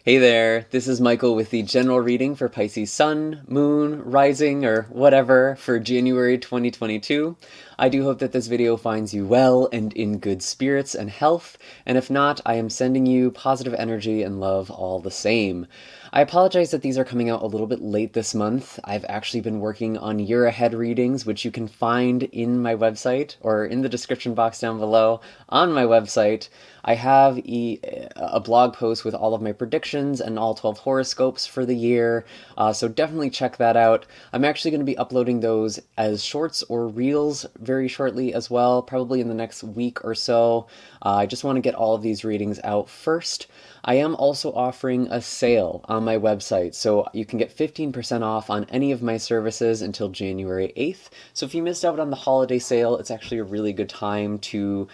Hey there, this is Michael with the general reading for Pisces Sun, Moon, Rising, or whatever for January 2022. I do hope that this video finds you well and in good spirits and health, and if not, I am sending you positive energy and love all the same. I apologize that these are coming out a little bit late this month. I've actually been working on year ahead readings, which you can find in my website or in the description box down below on my website. I have a blog post with all of my predictions and all 12 horoscopes for the year, so definitely check that out. I'm actually going to be uploading those as shorts or reels very shortly as well, probably in the next week or so. I just want to get all of these readings out first. I am also offering a sale on my website, so you can get 15% off on any of my services until January 8th. So if you missed out on the holiday sale, it's actually a really good time to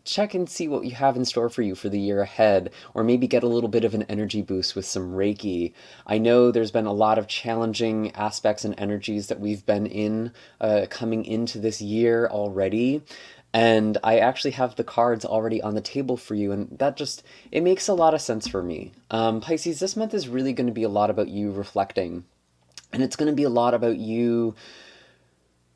check and see what you have in store for you for the year ahead, or maybe get a little bit of an energy boost with some Reiki. I know there's been a lot of challenging aspects and energies that we've been in coming into this year already. And I actually have the cards already on the table for you, and it makes a lot of sense for me. Pisces, this month is really going to be a lot about you reflecting, and it's going to be a lot about you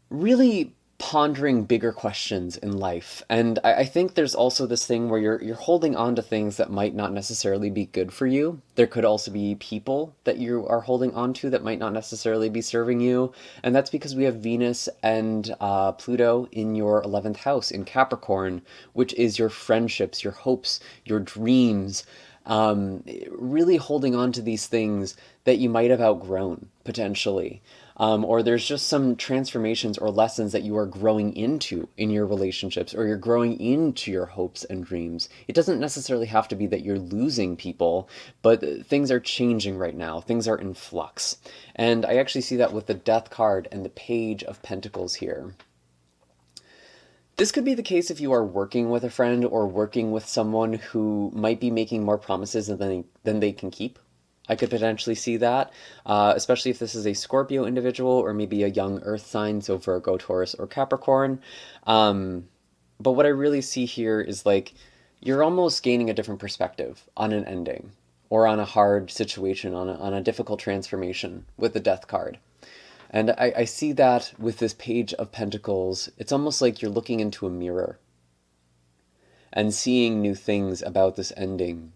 really pondering bigger questions in life. And I think there's also this thing where you're holding on to things that might not necessarily be good for you. There could also be people that you are holding on to that might not necessarily be serving you. And that's because we have Venus and Pluto in your 11th house in Capricorn, which is your friendships, your hopes, your dreams. Really holding on to these things that you might have outgrown, potentially. Or there's just some transformations or lessons that you are growing into in your relationships, or you're growing into your hopes and dreams. It doesn't necessarily have to be that you're losing people, but things are changing right now. Things are in flux. And I actually see that with the Death card and the Page of Pentacles here. This could be the case if you are working with a friend or working with someone who might be making more promises than they can keep. I could potentially see that, especially if this is a Scorpio individual or maybe a young earth sign, so Virgo, Taurus, or Capricorn. But what I really see here is like you're almost gaining a different perspective on an ending or on a hard situation, on a difficult transformation with the Death card. And I see that with this Page of Pentacles. It's almost like you're looking into a mirror and seeing new things about this ending.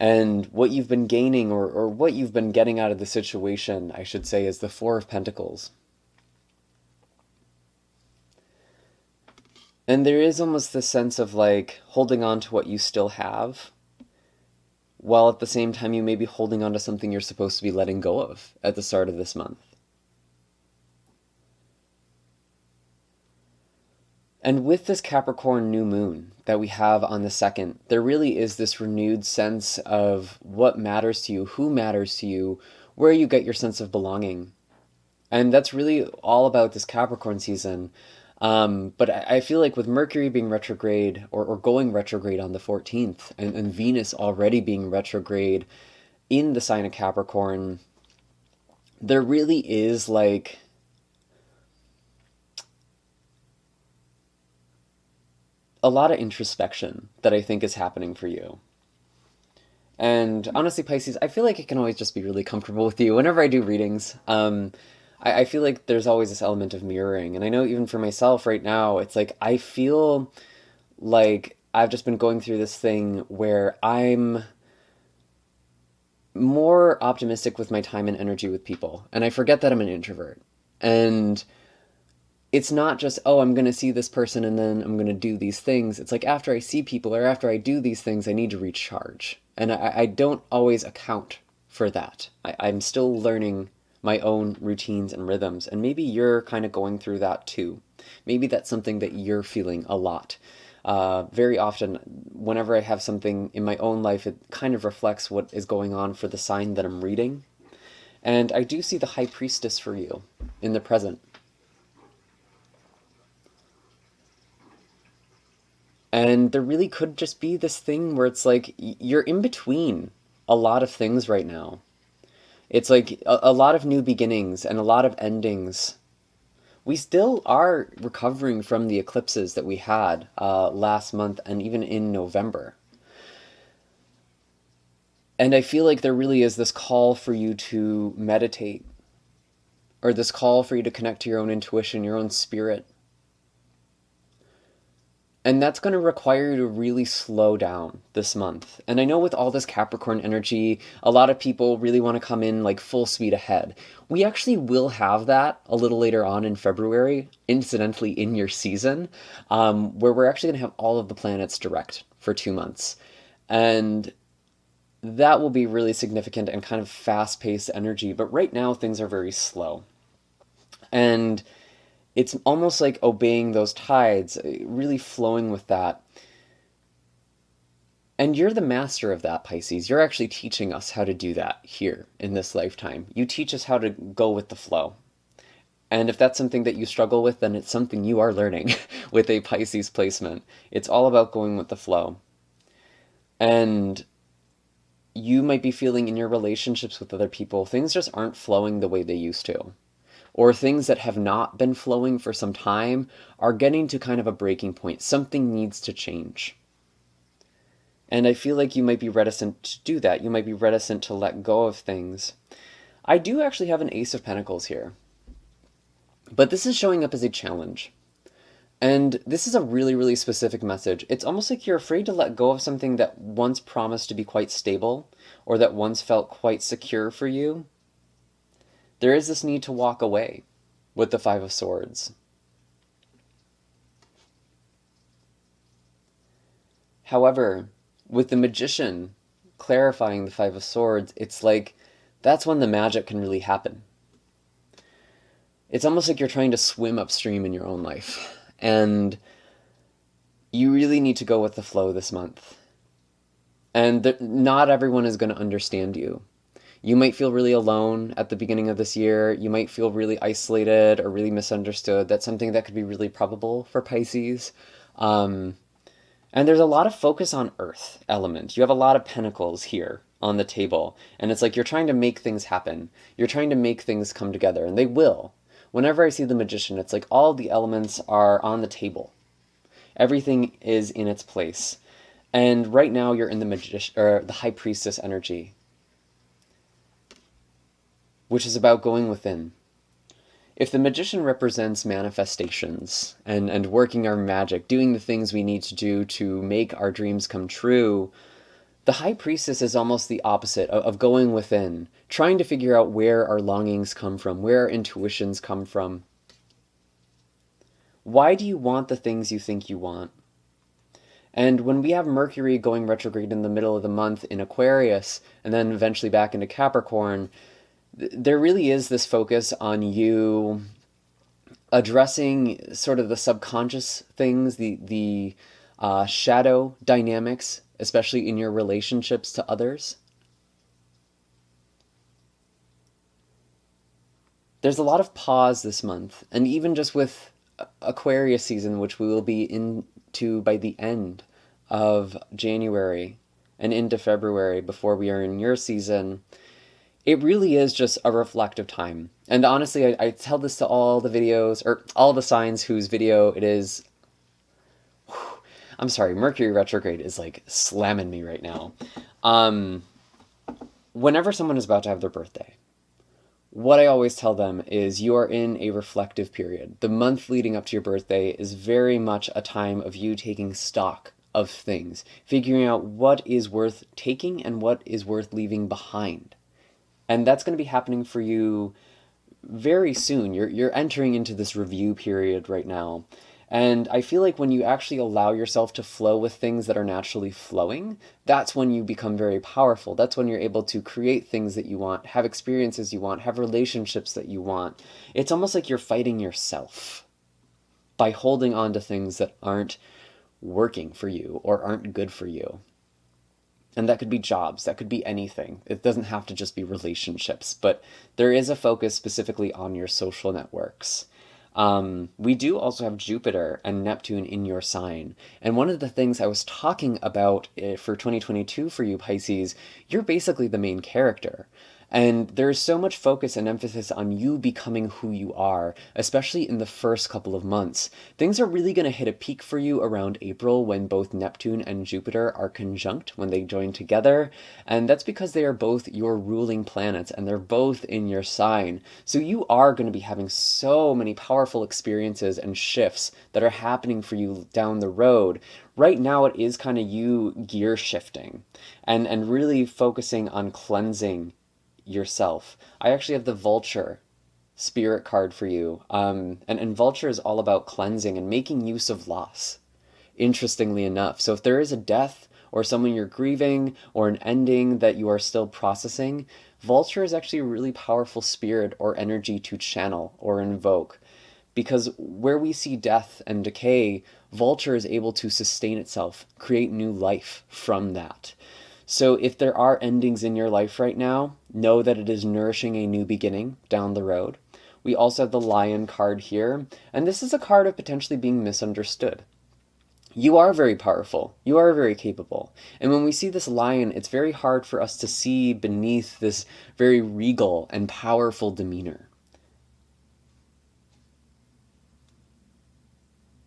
And what you've been gaining, or what you've been getting out of the situation, I should say, is the Four of Pentacles. And there is almost this sense of like holding on to what you still have, while at the same time you may be holding on to something you're supposed to be letting go of at the start of this month. And with this Capricorn new moon that we have on the 2nd, there really is this renewed sense of what matters to you, who matters to you, where you get your sense of belonging. And that's really all about this Capricorn season. But I feel like with Mercury being retrograde or going retrograde on the 14th, and Venus already being retrograde in the sign of Capricorn, there really is like a lot of introspection that I think is happening for you. And honestly, Pisces, I feel like it can always just be really comfortable with you. Whenever I do readings, I feel like there's always this element of mirroring. And I know even for myself right now, it's like I feel like I've just been going through this thing where I'm more optimistic with my time and energy with people. And I forget that I'm an introvert. And it's not just, oh, I'm going to see this person and then I'm going to do these things. It's like after I see people or after I do these things, I need to recharge. And I don't always account for that. I'm still learning my own routines and rhythms. And maybe you're kind of going through that too. Maybe that's something that you're feeling a lot. Very often, whenever I have something in my own life, it kind of reflects what is going on for the sign that I'm reading. And I do see the High Priestess for you in the present. And there really could just be this thing where it's like you're in between a lot of things right now. It's like a lot of new beginnings and a lot of endings. We still are recovering from the eclipses that we had last month and even in November. And I feel like there really is this call for you to meditate, or this call for you to connect to your own intuition, your own spirit. And that's going to require you to really slow down this month. And I know with all this Capricorn energy, a lot of people really want to come in like full speed ahead. We actually will have that a little later on in February, incidentally in your season, where we're actually going to have all of the planets direct for 2 months. And that will be really significant and kind of fast-paced energy. But right now, things are very slow. And it's almost like obeying those tides, really flowing with that. And you're the master of that, Pisces. You're actually teaching us how to do that here in this lifetime. You teach us how to go with the flow. And if that's something that you struggle with, then it's something you are learning with a Pisces placement. It's all about going with the flow. And you might be feeling in your relationships with other people, things just aren't flowing the way they used to. Or things that have not been flowing for some time are getting to kind of a breaking point. Something needs to change. And I feel like you might be reticent to do that. You might be reticent to let go of things. I do actually have an Ace of Pentacles here. But this is showing up as a challenge. And this is a really, really specific message. It's almost like you're afraid to let go of something that once promised to be quite stable, or that once felt quite secure for you. There is this need to walk away with the Five of Swords. However, with the Magician clarifying the Five of Swords, it's like that's when the magic can really happen. It's almost like you're trying to swim upstream in your own life. And you really need to go with the flow this month. And not everyone is going to understand you. You might feel really alone at the beginning of this year. You might feel really isolated or really misunderstood. That's something that could be really probable for Pisces. And there's a lot of focus on Earth element. You have a lot of pentacles here on the table. And it's like you're trying to make things happen. You're trying to make things come together. And they will. Whenever I see the Magician, it's like all the elements are on the table. Everything is in its place. And right now you're in the High Priestess energy, which is about going within. If the Magician represents manifestations and working our magic, doing the things we need to do to make our dreams come true, the High Priestess is almost the opposite of going within, trying to figure out where our longings come from, where our intuitions come from. Why do you want the things you think you want? And when we have Mercury going retrograde in the middle of the month in Aquarius, and then eventually back into Capricorn, there really is this focus on you addressing sort of the subconscious things, the shadow dynamics, especially in your relationships to others. There's a lot of pause this month, and even just with Aquarius season, which we will be into by the end of January and into February before we are in your season, it really is just a reflective time. And honestly, I tell this to all the videos, or all the signs whose video it is. I'm sorry, Mercury retrograde is like slamming me right now. Whenever someone is about to have their birthday, what I always tell them is you are in a reflective period. The month leading up to your birthday is very much a time of you taking stock of things, figuring out what is worth taking and what is worth leaving behind. And that's going to be happening for you very soon. You're entering into this review period right now. And I feel like when you actually allow yourself to flow with things that are naturally flowing, that's when you become very powerful. That's when you're able to create things that you want, have experiences you want, have relationships that you want. It's almost like you're fighting yourself by holding on to things that aren't working for you or aren't good for you. And that could be jobs, that could be anything. It doesn't have to just be relationships, but there is a focus specifically on your social networks. We do also have Jupiter and Neptune in your sign. And one of the things I was talking about for 2022 for you, Pisces, you're basically the main character. And there's so much focus and emphasis on you becoming who you are, especially in the first couple of months. Things are really going to hit a peak for you around April when both Neptune and Jupiter are conjunct, when they join together. And that's because they are both your ruling planets and they're both in your sign. So you are going to be having so many powerful experiences and shifts that are happening for you down the road. Right now it is kind of you gear shifting and really focusing on cleansing yourself. I actually have the Vulture spirit card for you. And Vulture is all about cleansing and making use of loss, interestingly enough. So if there is a death or someone you're grieving or an ending that you are still processing, Vulture is actually a really powerful spirit or energy to channel or invoke. Because where we see death and decay, Vulture is able to sustain itself, create new life from that. So if there are endings in your life right now, know that it is nourishing a new beginning down the road. We also have the Lion card here, and this is a card of potentially being misunderstood. You are very powerful. You are very capable. And when we see this lion, it's very hard for us to see beneath this very regal and powerful demeanor.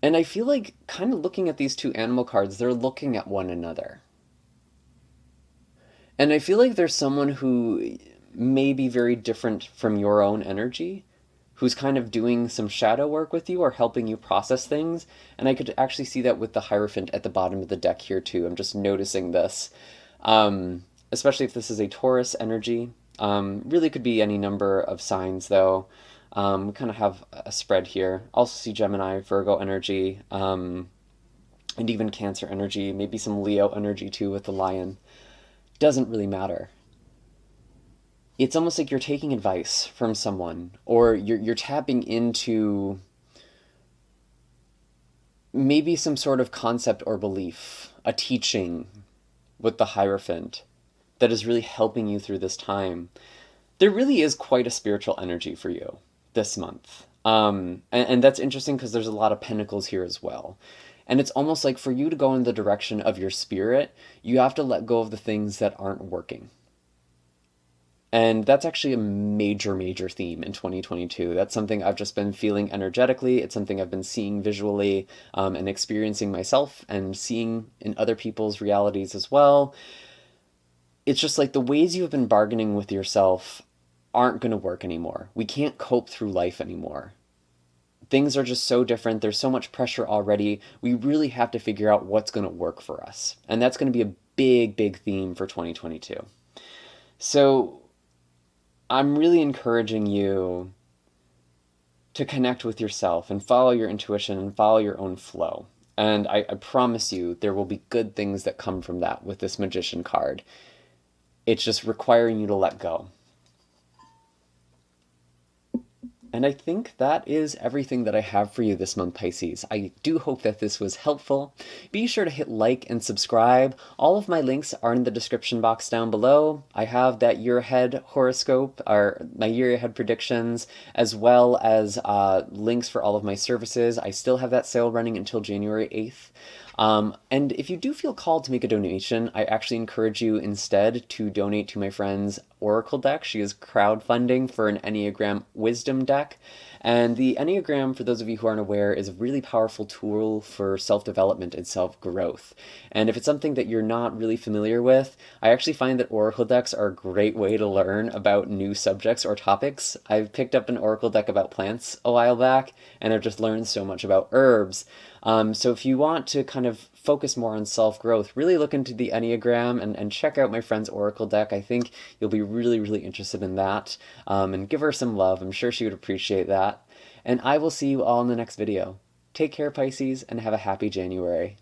And I feel like kind of looking at these two animal cards, they're looking at one another. And I feel like there's someone who may be very different from your own energy, who's kind of doing some shadow work with you or helping you process things. And I could actually see that with the Hierophant at the bottom of the deck here too. I'm just noticing this, especially if this is a Taurus energy. Really could be any number of signs though. We kind of have a spread here. Also see Gemini, Virgo energy, and even Cancer energy, maybe some Leo energy too with the lion. Doesn't really matter. It's almost like you're taking advice from someone, or you're tapping into maybe some sort of concept or belief, a teaching with the Hierophant that is really helping you through this time. There really is quite a spiritual energy for you this month. And that's interesting because there's a lot of pentacles here as well. And it's almost like for you to go in the direction of your spirit, you have to let go of the things that aren't working. And that's actually a major, major theme in 2022. That's something I've just been feeling energetically. It's something I've been seeing visually and experiencing myself and seeing in other people's realities as well. It's just like the ways you have been bargaining with yourself aren't going to work anymore. We can't cope through life anymore. Things are just so different. There's so much pressure already. We really have to figure out what's going to work for us. And that's going to be a big, big theme for 2022. So I'm really encouraging you to connect with yourself and follow your intuition and follow your own flow. And I promise you there will be good things that come from that with this Magician card. It's just requiring you to let go. And I think that is everything that I have for you this month, Pisces. I do hope that this was helpful. Be sure to hit like and subscribe. All of my links are in the description box down below. I have that year ahead horoscope, or my year ahead predictions, as well as links for all of my services. I still have that sale running until January 8th. And if you do feel called to make a donation, I actually encourage you instead to donate to my friend's Oracle deck. She is crowdfunding for an Enneagram wisdom deck. And the Enneagram, for those of you who aren't aware, is a really powerful tool for self-development and self-growth. And if it's something that you're not really familiar with, I actually find that Oracle decks are a great way to learn about new subjects or topics. I've picked up an Oracle deck about plants a while back, and I've just learned so much about herbs. So if you want to kind of focus more on self-growth, really look into the Enneagram and check out my friend's Oracle deck. I think you'll be really, really interested in that. And give her some love. I'm sure she would appreciate that. And I will see you all in the next video. Take care, Pisces, and have a happy January.